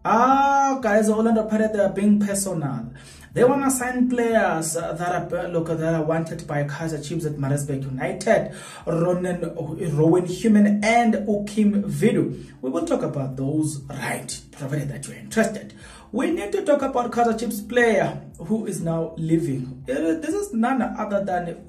Ah, guys, Orlando Pirates, they are being personal. They want to sign players that are wanted by Kaizer Chiefs at Maritzburg United, Rowan Human and Ukim Vidu. We will talk about those, right, provided that you're interested. We need to talk about Kaizer Chiefs player who is now leaving. This is none other than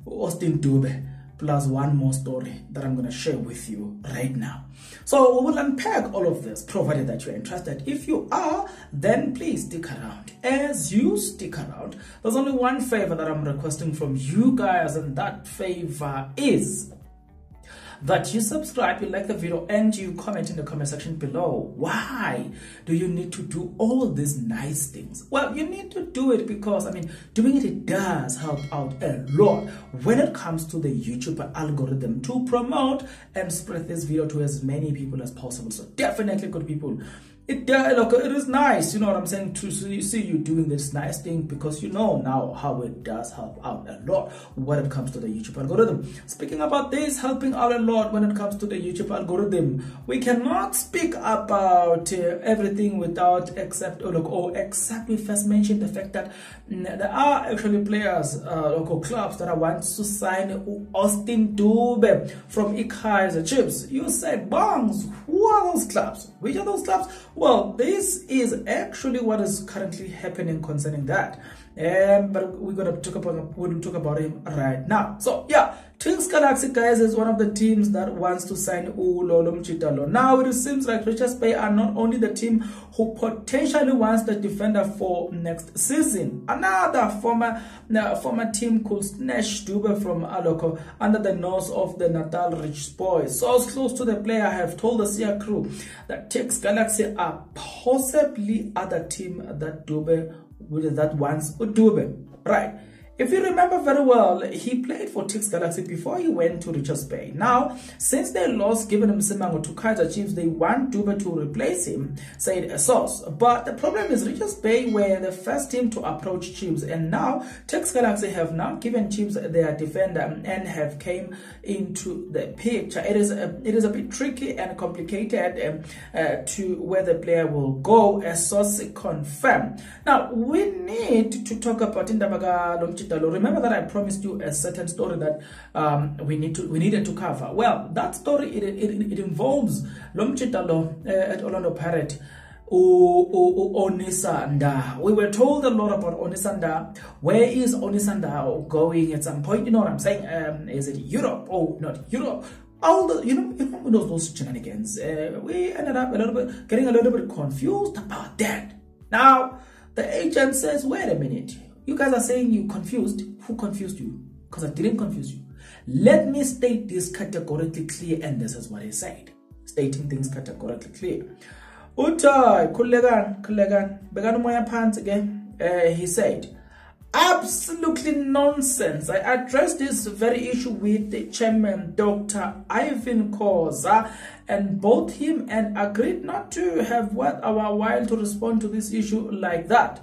Austin Dube. Plus one more story that I'm going to share with you right now. So we will unpack all of this, provided that you're interested. If you are, then please stick around. As you stick around, there's only one favor that I'm requesting from you guys, and that favor is that you subscribe, you like the video, and you comment in the comment section below. Why do you need to do all these nice things? Well, you need to do it because, I mean, doing it does help out a lot when it comes to the YouTube algorithm to promote and spread this video to as many people as possible. So definitely, good people, it is nice, you know what I'm saying, to see you doing this nice thing, because you know now how it does help out a lot when it comes to the YouTube algorithm. Speaking about this helping out a lot when it comes to the YouTube algorithm, we cannot speak about everything without except we first mention the fact that there are actually players, local clubs that want to sign Austin Dube from Kaizer Chiefs. You say, Bongs, who are those clubs? Which are those clubs? Well, this is actually what is currently happening concerning that. But we're going to talk about him right now. So, yeah, Twins Galaxy, guys, is one of the teams that wants to sign Ulolo Mchitalo. Now, it seems like Richards Bay are not only the team who potentially wants the defender for next season. Another former team could snatch Dube from Aloko under the nose of the Natal Rich Boys. Sources close to the player have told the Sia crew that Twins Galaxy are possibly other team that wants Dube. Right. If you remember very well, he played for Twins Galaxy before he went to Richards Bay. Now, since they lost Given Msimango to Kaizer Chiefs, they want Dube to replace him, said a source. But the problem is Richards Bay were the first team to approach Chiefs, and now Twins Galaxy have now given Chiefs their defender and have came into the picture. It is a bit tricky and complicated to where the player will go, as source confirm. Now, we need to talk about Indabaga. Remember that I promised you a certain story that we needed to cover. Well, that story it involves Lomchitalo at Orlando Pirates. Onisa Ndah. We were told a lot about Onisa Ndah. Where is Onisa Ndah going at some point? You know what I'm saying? Is it Europe? Oh, not Europe. All the those shenanigans. We ended up getting a little bit confused about that. Now the agent says, "Wait a minute. You guys are saying you confused. Who confused you? Because I didn't confuse you. Let me state this categorically clear," and this is what he said. Stating things categorically clear. Utai, kulegan, began moya pants again. He said, absolutely nonsense. I addressed this very issue with the chairman, Dr. Ivan Koza, and both him and agreed not to have what our while to respond to this issue like that.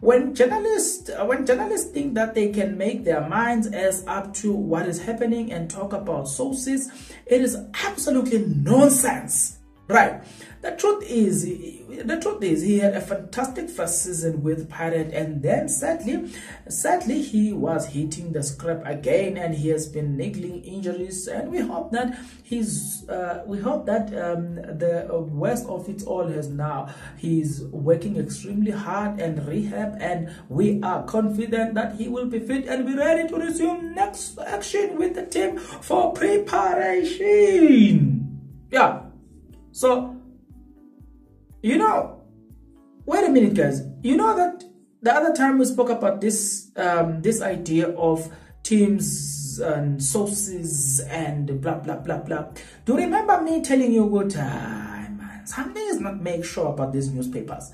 When journalists think that they can make their minds as up to what is happening and talk about sources, it is absolutely nonsense. Right. The truth is he had a fantastic first season with Pirate, and then sadly he was hitting the scrap again, and he has been niggling injuries, and we hope that the worst of it all has now. He's working extremely hard and rehab, and we are confident that he will be fit and be ready to resume next action with the team for preparation. Yeah. So, you know, wait a minute, guys. You know that the other time we spoke about this this idea of teams and sources and blah blah blah blah. Do you remember me telling you, good man, something is not make sure about these newspapers?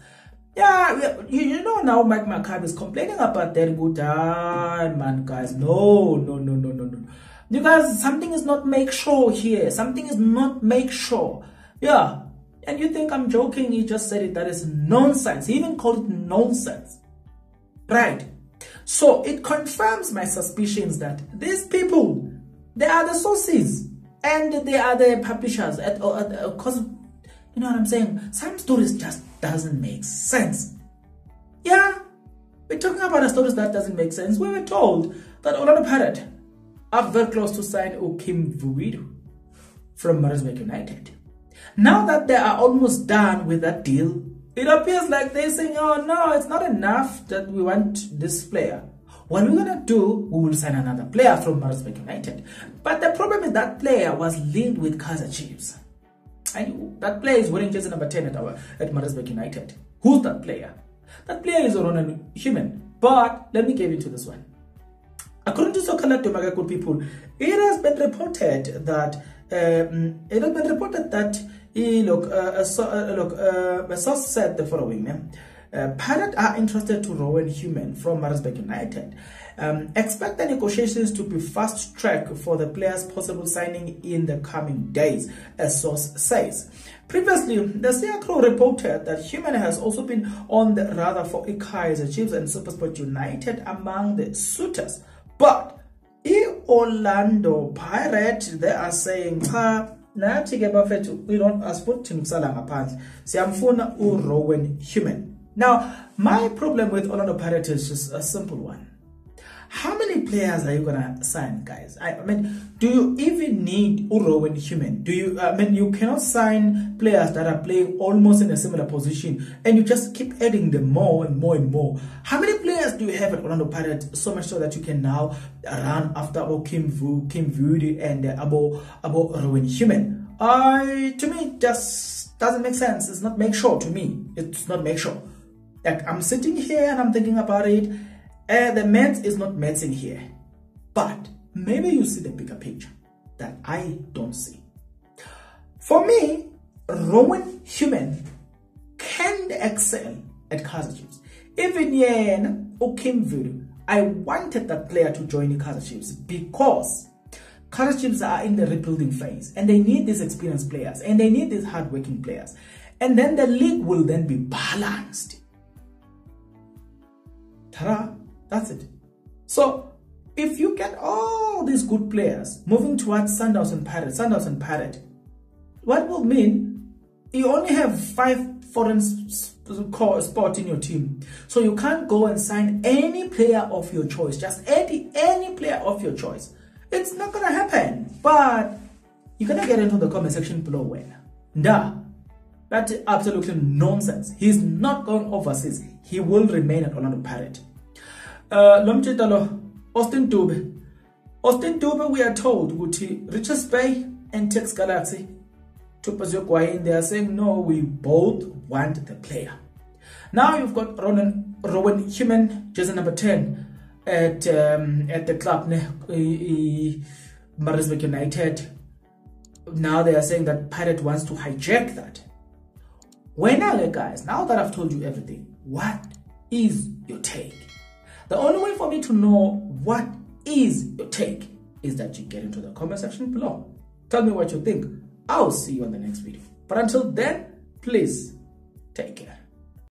Yeah, you know now Mike McCabe is complaining about that. Good man, guys. No. You guys, something is not make sure here. Something is not make sure. Yeah, and you think I'm joking? He just said it. That is nonsense. He even called it nonsense. Right. So it confirms my suspicions that these people, they are the sources and they are the publishers. Because You know what I'm saying? Some stories just doesn't make sense. Yeah, we're talking about a stories that doesn't make sense. We were told that Orlando Pirates are very close to sign Kim Vuidu from Maritzburg United. Now that they are almost done with that deal, it appears like they're saying, oh no, it's not enough that we want this player. What we're going to do, we will sign another player from Maritzburg United. But the problem is that player was linked with Kaizer Chiefs. And that player is wearing jersey number 10 at Maritzburg United. Who's that player? That player is Ronald Human. But let me get into this one. According to Soccer Good People, it has been reported that a source said the following. Pirates are interested to Rowan Human from Maritzburg United. Expect the negotiations to be fast-tracked for the player's possible signing in the coming days, a source says. Previously, the Scarecrow reported that Human has also been on the radar for Kaizer Chiefs and SuperSport United among the suitors. But Orlando Pirates, they are saying, we don't ask for Rowan Human. Now, my problem with Orlando Pirates is just a simple one. How many players are you gonna sign, guys? I mean, do you even need Rowan Human? You cannot sign players that are playing almost in a similar position and you just keep adding them more and more and more. How many players do you have at Orlando Pirates so much so that you can now run after Kim Vuidu and Rowan Human? To me, it just doesn't make sense. It's not make sure to me. It's not make sure. Like, I'm sitting here and I'm thinking about it. The math is not mathing here. But maybe you see the bigger picture that I don't see. For me, Rowan Human can excel at Kaizer Chiefs. Even Kim Vuidu, I wanted that player to join the Kaizer Chiefs because Kaizer Chiefs are in the rebuilding phase and they need these experienced players and they need these hardworking players. And then the league will then be balanced. Ta-da! That's it. So, if you get all these good players moving towards Sundowns and Pirates, what will mean you only have 5 foreign spots in your team. So you can't go and sign any player of your choice. Just any player of your choice. It's not going to happen. But you're going to get into the comment section below when. Ndah, that's absolutely nonsense. He's not going overseas. He will remain at Orlando Pirates. Austin Dube, we are told, Richards Bay and Tex Galaxy, they are saying, no, we both want the player. Now you've got Rowan Human, jersey number 10, at the club, Maritzburg United. Now they are saying that Pirate wants to hijack that. Guys, now that I've told you everything, what is your take? The only way for me to know what is your take is that you get into the comment section below. Tell me what you think. I'll see you on the next video. But until then, please take care.